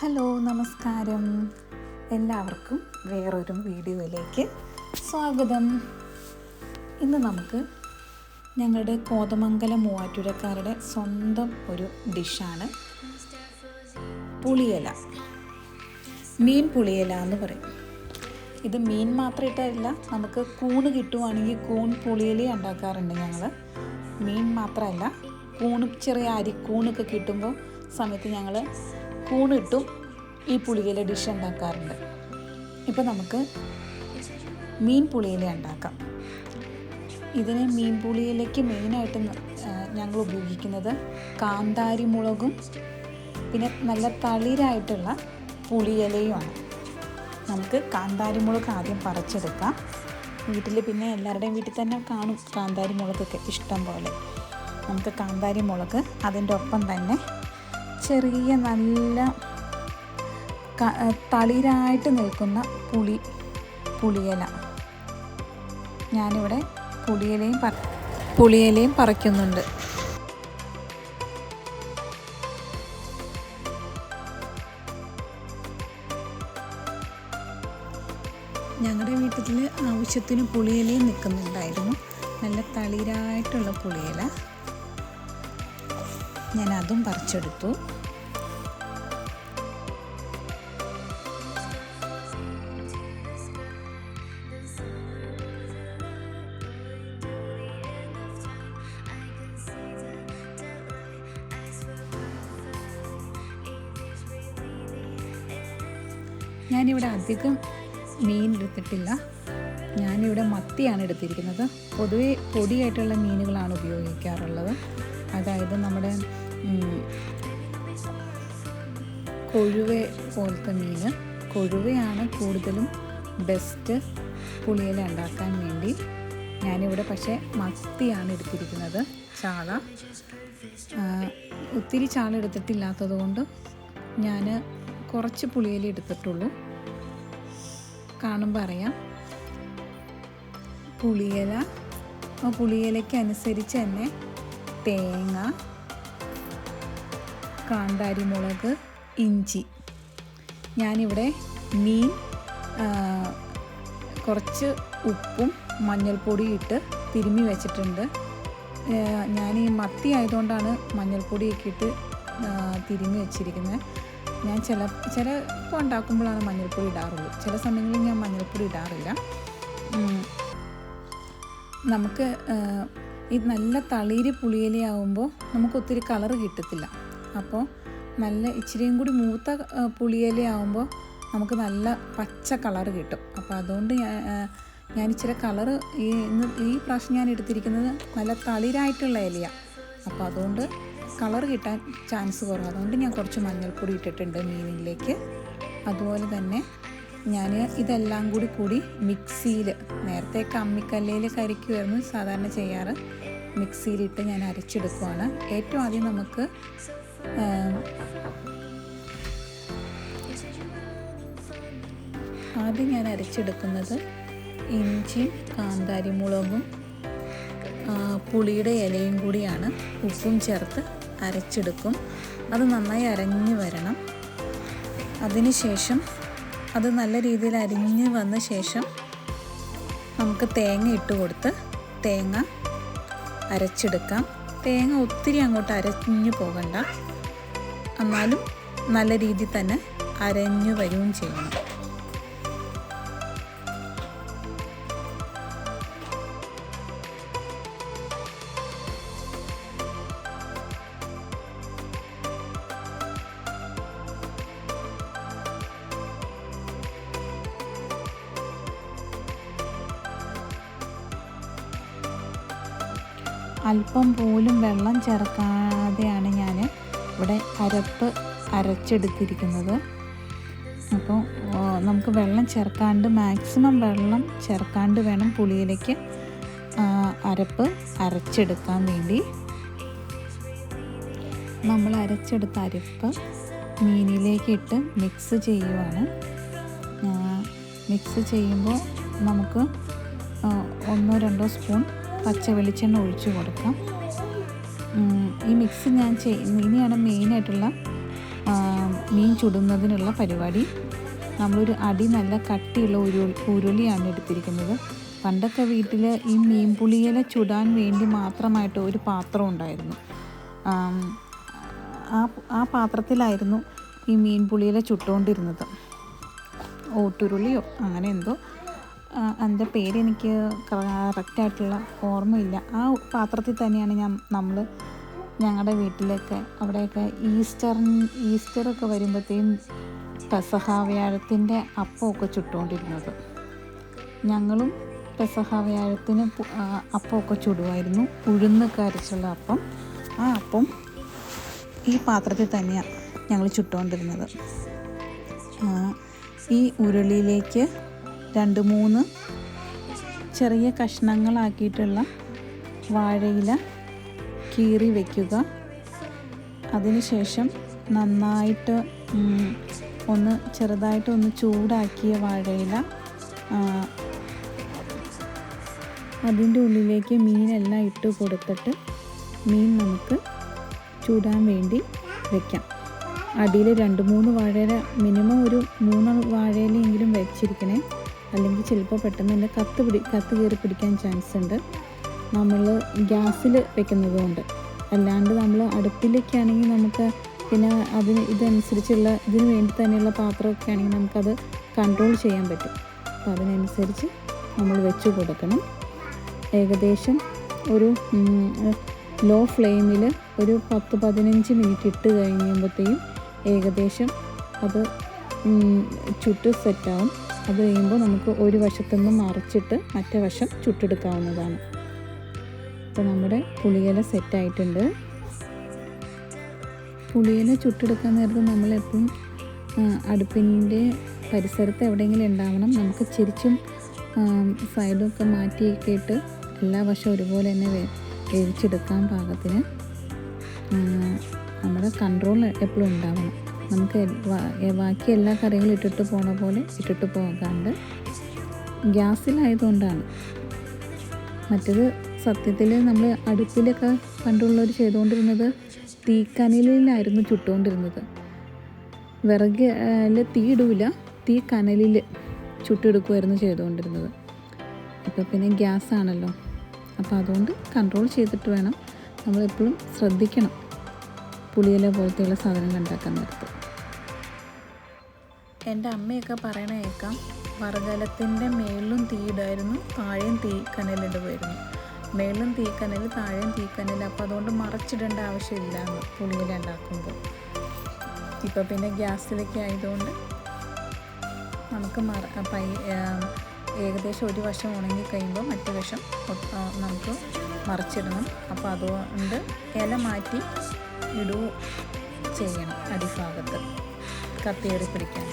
Hello, നമസ്കാരം. എല്ലാവർക്കും വേറൊരു വീഡിയോയിലേക്ക് സ്വാഗതം. ഇന്ന് നമുക്ക് ഞങ്ങളുടെ കോതമംഗലം മൂവാറ്റുപുഴക്കാരുടെ സ്വന്തം ഒരു ഡിഷാണ് പുളിയില. മീൻ പുളിയില എന്ന് പറയും. ഇത് മീൻ മാത്രം ഇട്ടല്ല, നമുക്ക് കൂണ് കിട്ടുവാണെങ്കിൽ കൂൺ പുളിയില ഉണ്ടാക്കാറുണ്ട് ഞങ്ങൾ. മീൻ മാത്രമല്ല, കൂണും ചെറിയ അരിക്കൂണൊക്കെ കിട്ടുമ്പോൾ സമയത്ത് ഞങ്ങൾ കൂണിട്ടും ഈ പുളിയില ഡിഷ് ഉണ്ടാക്കാറുണ്ട്. ഇപ്പോൾ നമുക്ക് മീൻ പുളിയില ഉണ്ടാക്കാം. ഇതിന് മീൻ പുളിയിലയ്ക്ക് മെയിനായിട്ട് ഞങ്ങൾ ഉപയോഗിക്കുന്നത് കാന്താരി മുളകും പിന്നെ നല്ല തളിരായിട്ടുള്ള പുളിയിലയുമാണ്. നമുക്ക് കാന്താരി മുളക് ആദ്യം പറിച്ചെടുക്കാം. വീട്ടിൽ പിന്നെ എല്ലാവരുടെയും വീട്ടിൽ തന്നെ കാണും കാന്താരി മുളകൊക്കെ ഇഷ്ടം പോലെ. നമുക്ക് കാന്താരി മുളക്, അതിൻ്റെ ഒപ്പം തന്നെ ചെറിയ നല്ല തളിരായിട്ട് നിൽക്കുന്ന പുളിയില. ഞാനിവിടെ പുളിയിലയും പറിക്കുന്നുണ്ട്. ഞങ്ങളുടെ വീട്ടിൽ ആവശ്യത്തിന് പുളിയിലയും നിൽക്കുന്നുണ്ടായിരുന്നു. നല്ല തളിരായിട്ടുള്ള പുളിയില. ഞാൻ അതും പറിച്ചെടുത്തു. ഞാനിവിടെ അധികം മീൻ എടുത്തിട്ടില്ല. ഞാനിവിടെ മത്തിയാണ് എടുത്തിരിക്കുന്നത്. പൊതുവെ പൊടിയായിട്ടുള്ള മീനുകളാണ് ഉപയോഗിക്കാറുള്ളത്. അതായത് നമ്മുടെ കൊഴുവ പോലത്തെ മീൻ. കൊഴുവയാണ് കൂടുതലും ബെസ്റ്റ് പുളിയില ഉണ്ടാക്കാൻ വേണ്ടി. ഞാനിവിടെ പക്ഷേ മത്തിയാണ് എടുത്തിരിക്കുന്നത്. ചാള ഒത്തിരി ചാള എടുത്തിട്ടില്ലാത്തത് കൊണ്ട് ഞാൻ കുറച്ച് പുളിയില എടുത്തിട്ടുള്ളൂ. കാണുമ്പോൾ അറിയാം. പുളിയിലയ്ക്ക് അനുസരിച്ച് തന്നെ തേങ്ങ, കാന്താരി മുളക്, ഇഞ്ചി. ഞാനിവിടെ മീൻ കുറച്ച് ഉപ്പും മഞ്ഞൾപ്പൊടിയും ഇട്ട് തിരുമ്മി വെച്ചിട്ടുണ്ട്. ഞാൻ ഈ മത്തി ആയതുകൊണ്ടാണ് മഞ്ഞൾപ്പൊടിയൊക്കെ ഇട്ട് തിരുമ്മി വെച്ചിരിക്കുന്നത്. ഞാൻ ചിലപ്പോൾ ഉണ്ടാക്കുമ്പോഴാണ് മഞ്ഞൾപ്പൊടി ഇടാറുള്ളൂ. ചില സമയങ്ങളിൽ ഞാൻ മഞ്ഞൾപ്പൊടി ഇടാറില്ല. നമുക്ക് ഈ നല്ല തളിര് പുളിയിലയാവുമ്പോൾ നമുക്ക് ഒത്തിരി കളറ് കിട്ടത്തില്ല. അപ്പോൾ നല്ല ഇച്ചിരിയും കൂടി മൂത്ത പുളിയിലയാവുമ്പോൾ നമുക്ക് നല്ല പച്ച കളറ് കിട്ടും. അപ്പോൾ അതുകൊണ്ട് ഞാൻ ഇച്ചിരി കളറ് ഈ പ്രാവശ്യം ഞാൻ എടുത്തിരിക്കുന്നത് നല്ല തളിരായിട്ടുള്ള ഇലയാണ്. അപ്പോൾ അതുകൊണ്ട് കളർ കിട്ടാൻ ചാൻസ് കുറവ്. അതുകൊണ്ട് ഞാൻ കുറച്ച് മഞ്ഞൾപ്പൊടി ഇട്ടിട്ടുണ്ട് മീനിലേക്ക്. അതുപോലെ തന്നെ ഞാൻ ഇതെല്ലാം കൂടി മിക്സിയിൽ, നേരത്തെ അമ്മിക്കല്ലിൽ കരിക്കുമായിരുന്നു സാധാരണ ചെയ്യാറ്, മിക്സിയിലിട്ട് ഞാൻ അരച്ചെടുക്കുവാണ്. ഏറ്റവും ആദ്യം നമുക്ക് ഞാൻ അരച്ചെടുക്കുന്നത് ഇഞ്ചിയും കാന്താരി മുളകും പുളിയുടെ ഇലയും കൂടിയാണ്. ഉപ്പും ചേർത്ത് അരച്ചെടുക്കും. അത് നന്നായി അരഞ്ഞു വരണം. അതിനുശേഷം അത് നല്ല രീതിയിൽ അരിഞ്ഞ് വന്ന ശേഷം നമുക്ക് തേങ്ങ ഇട്ട് കൊടുത്ത് തേങ്ങ അരച്ചെടുക്കാം. തേങ്ങ ഒത്തിരി അങ്ങോട്ട് അരഞ്ഞു പോകണ്ട, എന്നാലും നല്ല രീതിയിൽ തന്നെ അരഞ്ഞു വരികയും ചെയ്യണം. അല്പം പോലും വെള്ളം ചേർക്കാതെയാണ് ഞാൻ ഇവിടെ അരച്ചെടുത്തിരിക്കുന്നത്. അപ്പോൾ നമുക്ക് വെള്ളം ചേർക്കാണ്ട്, മാക്സിമം വെള്ളം ചേർക്കാണ്ട് വേണം പുളിയിലേക്ക് അരച്ചെടുക്കാൻ വേണ്ടി. നമ്മൾ അരച്ചെടുത്ത അരപ്പ് മീനിലേക്ക് ഇട്ട് മിക്സ് ചെയ്യുവാണ്. മിക്സ് ചെയ്യുമ്പോൾ നമുക്ക് 1-2 സ്പൂൺ പച്ച വെളിച്ചെണ്ണ ഒഴിച്ച് കൊടുക്കാം. ഈ മിക്സ് ഞാൻ ഇനിയാണ് മെയിനായിട്ടുള്ള മീൻ ചുടുന്നതിനുള്ള പരിപാടി. നമ്മളൊരു അടി നല്ല കട്ടിയുള്ള ഉരുളിയാണ് എടുത്തിരിക്കുന്നത്. പണ്ടൊക്കെ വീട്ടിൽ ഈ മീൻ പുളിയില ചുടാൻ വേണ്ടി മാത്രമായിട്ട് ഒരു പാത്രം ഉണ്ടായിരുന്നു. ആ പാത്രത്തിലായിരുന്നു ഈ മീൻ പുളിയില ചുട്ടുകൊണ്ടിരുന്നത്. ഓട്ടുരുളിയോ അങ്ങനെ എന്തോ, അതിൻ്റെ പേരെനിക്ക് കറക്റ്റായിട്ടുള്ള ഓർമ്മയില്ല. ആ പാത്രത്തിൽ തന്നെയാണ് നമ്മൾ ഞങ്ങളുടെ വീട്ടിലൊക്കെ അവിടെയൊക്കെ ഈസ്റ്ററൊക്കെ വരുമ്പോഴത്തേക്കും പെസഹ വ്യാഴത്തിൻ്റെ അപ്പമൊക്കെ ചുട്ടുകൊണ്ടിരുന്നത്. ഞങ്ങളും പെസഹ വ്യാഴത്തിന് അപ്പമൊക്കെ ചുടുമായിരുന്നു, ഉഴുന്നൊക്കെ അരച്ചുള്ള അപ്പം. ആ അപ്പം ഈ പാത്രത്തിൽ തന്നെയാണ് ഞങ്ങൾ ചുട്ടുകൊണ്ടിരുന്നത്. ഈ ഉരുളിയിലേക്ക് 2-3 ചെറിയ കഷ്ണങ്ങളാക്കിയിട്ടുള്ള വാഴയില കീറി വയ്ക്കുക. അതിനുശേഷം നന്നായിട്ട് ചെറുതായിട്ടൊന്ന് ചൂടാക്കിയ വാഴയില അതിൻ്റെ ഉള്ളിലേക്ക് മീനെല്ലാം ഇട്ട് കൊടുത്തിട്ട് മീൻ നമുക്ക് ചൂടാൻ വേണ്ടി വയ്ക്കാം. അടിയിൽ 2-3 വാഴയില, മിനിമം ഒരു 3 വാഴയിലെങ്കിലും വെച്ചിരിക്കണേ, അല്ലെങ്കിൽ ചിലപ്പോൾ പെട്ടെന്ന് തന്നെ കത്ത് കയറി പിടിക്കാൻ ചാൻസ് ഉണ്ട്. നമ്മൾ ഗ്യാസിൽ വെക്കുന്നത് കൊണ്ട്. അല്ലാണ്ട് നമ്മൾ അടുപ്പിലൊക്കെ ആണെങ്കിൽ നമുക്ക് പിന്നെ ഇതനുസരിച്ചുള്ള ഇതിന് വേണ്ടി തന്നെയുള്ള പാത്രമൊക്കെ ആണെങ്കിൽ നമുക്കത് കൺട്രോൾ ചെയ്യാൻ പറ്റും. അപ്പോൾ അതിനനുസരിച്ച് നമ്മൾ വെച്ച് കൊടുക്കണം. ഏകദേശം ഒരു ലോ ഫ്ലെയിമിൽ ഒരു 10-15 മിനിറ്റ് ഇട്ട് കഴിയുമ്പോഴത്തേക്കും ഏകദേശം അത് ചുട്ട് സെറ്റാവും. അത് കഴിയുമ്പോൾ നമുക്ക് ഒരു വശത്തുനിന്ന് മറിച്ചിട്ട് മറ്റേ വശം ചുട്ടെടുക്കാവുന്നതാണ്. അപ്പോൾ നമ്മുടെ പുളിയില സെറ്റായിട്ടുണ്ട്. പുളിയില ചുട്ടെടുക്കാൻ നേരത്ത് നമ്മളെപ്പോഴും അടുപ്പിൻ്റെ പരിസരത്ത് എവിടെയെങ്കിലും ഉണ്ടാവണം. നമുക്ക് ചിരിച്ചും സൈഡൊക്കെ മാറ്റിയൊക്കെ ഇട്ട് എല്ലാ വശവും ഒരുപോലെ തന്നെ വേവിച്ചെടുക്കാൻ പാകത്തിന് നമ്മുടെ കൺട്രോൾ എപ്പോഴും ഉണ്ടാവണം. നമുക്ക് ബാക്കി എല്ലാ കറികളും ഇട്ടിട്ട് പോണ പോലെ ഇട്ടിട്ട് പോകാണ്ട് ഗ്യാസിലായതുകൊണ്ടാണ്. മറ്റേത് സത്യത്തിൽ നമ്മൾ അടുപ്പിലൊക്കെ പണ്ടുള്ളവർ ചെയ്തുകൊണ്ടിരുന്നത് തീക്കനലിലായിരുന്നു ചുട്ടുകൊണ്ടിരുന്നത്. വിറകിൽ തീ ഇടൂല, തീ കനലിൽ ചുട്ടെടുക്കുമായിരുന്നു ചെയ്തുകൊണ്ടിരുന്നത്. ഇപ്പോൾ പിന്നെ ഗ്യാസാണല്ലോ. അപ്പോൾ അതുകൊണ്ട് കൺട്രോൾ ചെയ്തിട്ട് വേണം നമ്മളെപ്പോഴും ശ്രദ്ധിക്കണം പുളിയില പോലത്തെയുള്ള സാധനങ്ങൾ ഉണ്ടാക്കാൻ നേരത്ത്. എൻ്റെ അമ്മയൊക്കെ പറയണ കേൾക്കാം, വറുകലത്തിൻ്റെ മേളിലും തീയിടായിരുന്നു, താഴെയും കനലിടുമായിരുന്നു. മേളിലും തീക്കനൽ, താഴെയും തീക്കനൽ. അപ്പോൾ അതുകൊണ്ട് മറച്ചിടേണ്ട ആവശ്യമില്ല പുളിയില ഉണ്ടാക്കുമ്പോൾ. ഇപ്പോൾ പിന്നെ ഗ്യാസിലൊക്കെ ആയതുകൊണ്ട് നമുക്ക് ഏകദേശം ഒരു വശം ഉണങ്ങിക്കഴിയുമ്പോൾ മറ്റേ വശം നമുക്ക് മറിച്ചിടണം. അപ്പോൾ അതുകൊണ്ട് ഇല മാറ്റി ചെയ്യണം അടിഭാഗത്ത് കത്തിയേറി പിടിക്കാൻ.